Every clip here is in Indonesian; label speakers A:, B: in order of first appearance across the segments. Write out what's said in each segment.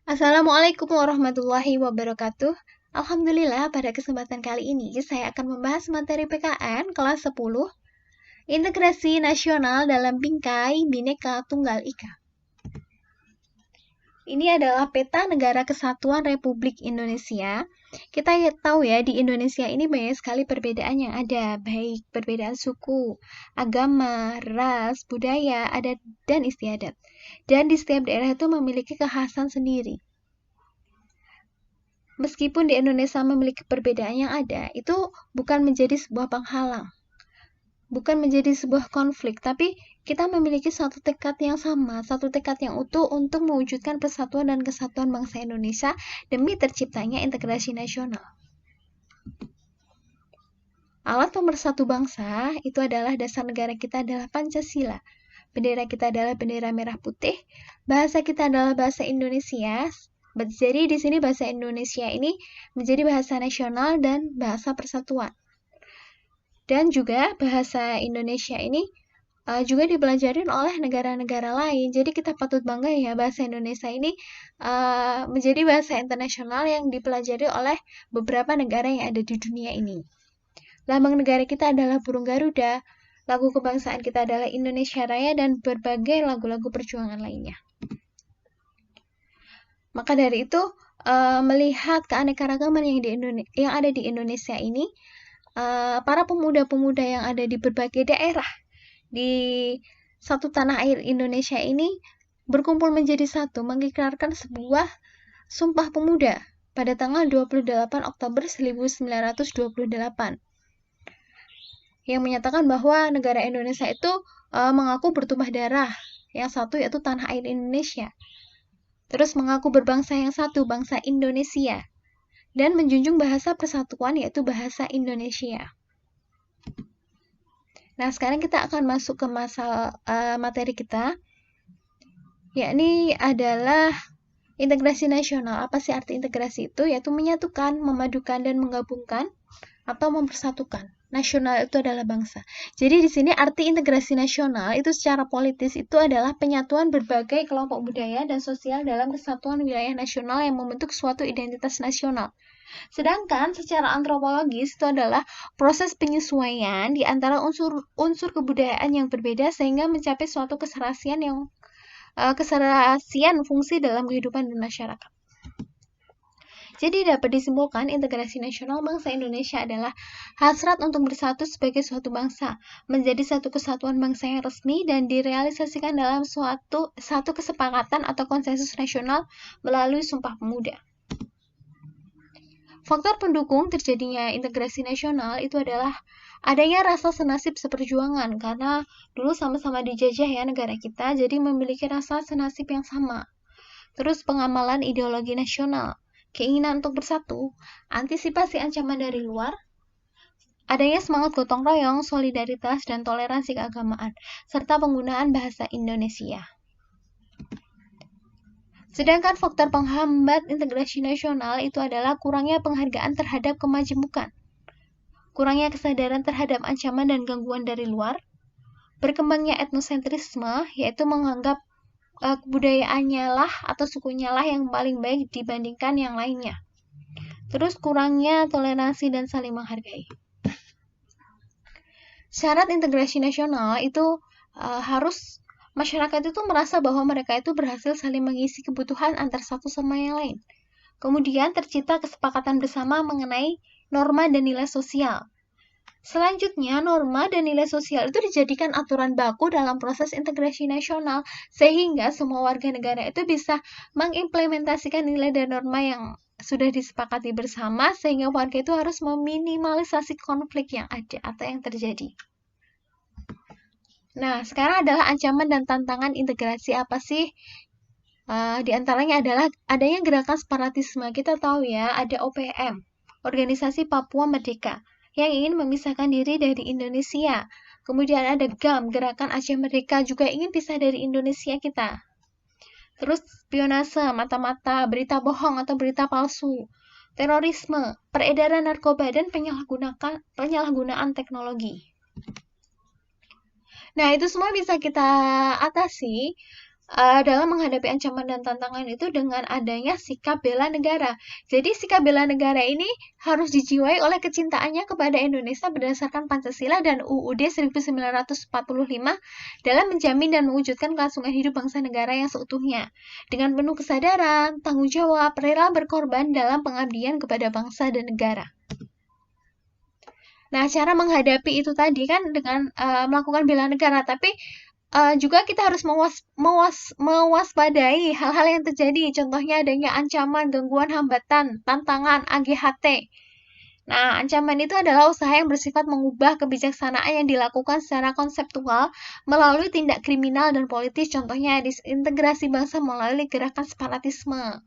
A: Assalamualaikum warahmatullahi wabarakatuh. Alhamdulillah, pada kesempatan kali ini saya akan membahas materi PKN kelas 10, Integrasi Nasional dalam Bingkai Bhinneka Tunggal Ika. Ini adalah peta negara kesatuan Republik Indonesia. Kita tahu ya, di Indonesia ini banyak sekali perbedaan yang ada, baik perbedaan suku, agama, ras, budaya, adat, dan istiadat. Dan di setiap daerah itu memiliki kekhasan sendiri. Meskipun di Indonesia memiliki perbedaan yang ada, itu bukan menjadi sebuah penghalang, bukan menjadi sebuah konflik, tapi kita memiliki satu tekad yang sama, satu tekad yang utuh untuk mewujudkan persatuan dan kesatuan bangsa Indonesia demi terciptanya integrasi nasional. Alat pemersatu bangsa itu adalah dasar negara kita adalah Pancasila. Bendera kita adalah bendera merah putih, bahasa kita adalah bahasa Indonesia. Jadi di sini bahasa Indonesia ini menjadi bahasa nasional dan bahasa persatuan. Dan juga bahasa Indonesia ini juga dipelajari oleh negara-negara lain. Jadi kita patut bangga ya, bahasa Indonesia ini menjadi bahasa internasional yang dipelajari oleh beberapa negara yang ada di dunia ini. Lambang negara kita adalah burung Garuda, lagu kebangsaan kita adalah Indonesia Raya, dan berbagai lagu-lagu perjuangan lainnya. Maka dari itu, melihat keanekaragaman yang ada di Indonesia ini, para pemuda-pemuda yang ada di berbagai daerah di satu tanah air Indonesia ini berkumpul menjadi satu, mengikrarkan sebuah Sumpah Pemuda pada tanggal 28 Oktober 1928 yang menyatakan bahwa negara Indonesia itu mengaku bertumpah darah, yang satu yaitu tanah air Indonesia. Terus mengaku berbangsa yang satu, bangsa Indonesia, dan menjunjung bahasa persatuan yaitu bahasa Indonesia. Nah, sekarang kita akan masuk ke materi kita, yakni adalah integrasi nasional. Apa sih arti integrasi itu? Yaitu menyatukan, memadukan, dan menggabungkan atau mempersatukan. Nasional itu adalah bangsa. Jadi di sini arti integrasi nasional itu secara politis itu adalah penyatuan berbagai kelompok budaya dan sosial dalam kesatuan wilayah nasional yang membentuk suatu identitas nasional. Sedangkan secara antropologis itu adalah proses penyesuaian di antara unsur kebudayaan yang berbeda sehingga mencapai suatu keserasian fungsi dalam kehidupan masyarakat. Jadi dapat disimpulkan integrasi nasional bangsa Indonesia adalah hasrat untuk bersatu sebagai suatu bangsa, menjadi satu kesatuan bangsa yang resmi dan direalisasikan dalam satu kesepakatan atau konsensus nasional melalui Sumpah Pemuda. Faktor pendukung terjadinya integrasi nasional itu adalah adanya rasa senasib seperjuangan, karena dulu sama-sama dijajah ya negara kita, jadi memiliki rasa senasib yang sama. Terus pengamalan ideologi nasional, keinginan untuk bersatu, antisipasi ancaman dari luar, adanya semangat gotong royong, solidaritas, dan toleransi keagamaan, serta penggunaan bahasa Indonesia. Sedangkan faktor penghambat integrasi nasional itu adalah kurangnya penghargaan terhadap kemajemukan, kurangnya kesadaran terhadap ancaman dan gangguan dari luar, berkembangnya etnosentrisme, yaitu menganggap kebudayaannya lah atau sukunya lah yang paling baik dibandingkan yang lainnya. Terus kurangnya toleransi dan saling menghargai. Syarat integrasi nasional itu harus masyarakat itu merasa bahwa mereka itu berhasil saling mengisi kebutuhan antar satu sama yang lain. Kemudian tercipta kesepakatan bersama mengenai norma dan nilai sosial. Selanjutnya, norma dan nilai sosial itu dijadikan aturan baku dalam proses integrasi nasional, sehingga semua warga negara itu bisa mengimplementasikan nilai dan norma yang sudah disepakati bersama, sehingga warga itu harus meminimalisasi konflik yang ada atau yang terjadi. Nah, sekarang adalah ancaman dan tantangan integrasi apa sih? Di antaranya adalah adanya gerakan separatisme. Kita tahu ya, ada OPM, Organisasi Papua Merdeka, yang ingin memisahkan diri dari Indonesia. Kemudian ada GAM, Gerakan Aceh Merdeka, juga ingin pisah dari Indonesia kita. Terus spionase, mata-mata, berita bohong atau berita palsu, terorisme, peredaran narkoba, dan penyalahgunaan teknologi. Nah, itu semua bisa kita atasi dalam menghadapi ancaman dan tantangan itu dengan adanya sikap bela negara. Jadi sikap bela negara ini harus dijiwai oleh kecintaannya kepada Indonesia berdasarkan Pancasila dan UUD 1945 dalam menjamin dan mewujudkan kelangsungan hidup bangsa negara yang seutuhnya. Dengan penuh kesadaran, tanggung jawab, rela berkorban dalam pengabdian kepada bangsa dan negara. Nah, cara menghadapi itu tadi kan dengan melakukan bela negara, tapi juga kita harus mewaspadai hal-hal yang terjadi. Contohnya adanya ancaman, gangguan, hambatan, tantangan, AGHT. Nah, ancaman itu adalah usaha yang bersifat mengubah kebijaksanaan yang dilakukan secara konseptual melalui tindak kriminal dan politis. Contohnya disintegrasi bangsa melalui gerakan separatisme.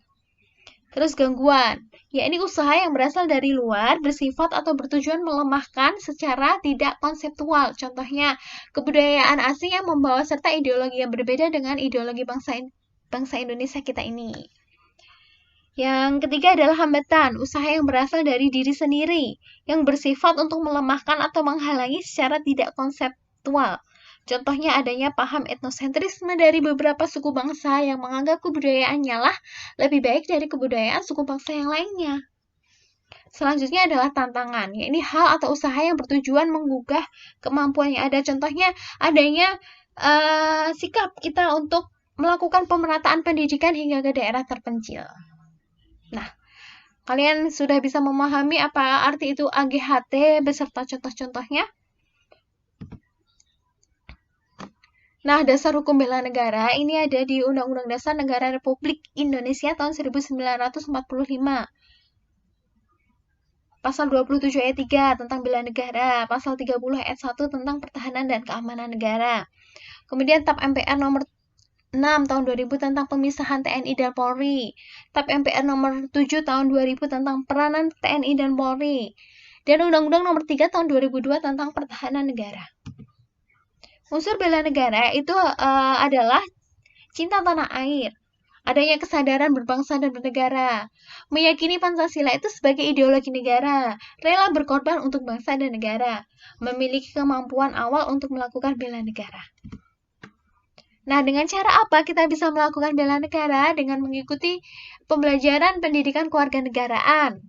A: Terus gangguan, yakni usaha yang berasal dari luar, bersifat atau bertujuan melemahkan secara tidak konseptual. Contohnya, kebudayaan asing yang membawa serta ideologi yang berbeda dengan ideologi bangsa Indonesia kita ini. Yang ketiga adalah hambatan, usaha yang berasal dari diri sendiri, yang bersifat untuk melemahkan atau menghalangi secara tidak konseptual. Contohnya adanya paham etnosentrisme dari beberapa suku bangsa yang menganggap kebudayaannya lah lebih baik dari kebudayaan suku bangsa yang lainnya. Selanjutnya adalah tantangan, yakni hal atau usaha yang bertujuan menggugah kemampuan yang ada. Contohnya adanya sikap kita untuk melakukan pemerataan pendidikan hingga ke daerah terpencil. Nah, kalian sudah bisa memahami apa arti itu AGHT beserta contoh-contohnya? Nah, dasar hukum bela negara ini ada di Undang-Undang Dasar Negara Republik Indonesia tahun 1945. Pasal 27 ayat 3 tentang bela negara, pasal 30 ayat 1 tentang pertahanan dan keamanan negara. Kemudian TAP MPR nomor 6 tahun 2000 tentang pemisahan TNI dan Polri. TAP MPR nomor 7 tahun 2000 tentang peranan TNI dan Polri. Dan Undang-Undang nomor 3 tahun 2002 tentang pertahanan negara. Unsur bela negara itu adalah cinta tanah air, adanya kesadaran berbangsa dan bernegara, meyakini Pancasila itu sebagai ideologi negara, rela berkorban untuk bangsa dan negara, memiliki kemampuan awal untuk melakukan bela negara. Nah, dengan cara apa kita bisa melakukan bela negara? Dengan mengikuti pembelajaran pendidikan kewarganegaraan.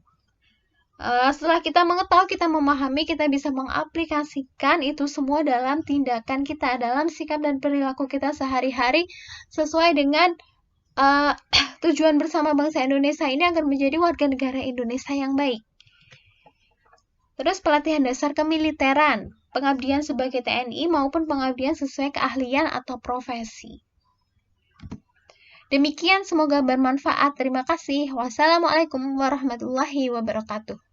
A: Setelah kita mengetahui, kita memahami, kita bisa mengaplikasikan itu semua dalam tindakan kita, dalam sikap dan perilaku kita sehari-hari sesuai dengan tujuan bersama bangsa Indonesia ini agar menjadi warga negara Indonesia yang baik. Terus pelatihan dasar kemiliteran, pengabdian sebagai TNI maupun pengabdian sesuai keahlian atau profesi. Demikian, semoga bermanfaat. Terima kasih. Wassalamualaikum warahmatullahi wabarakatuh.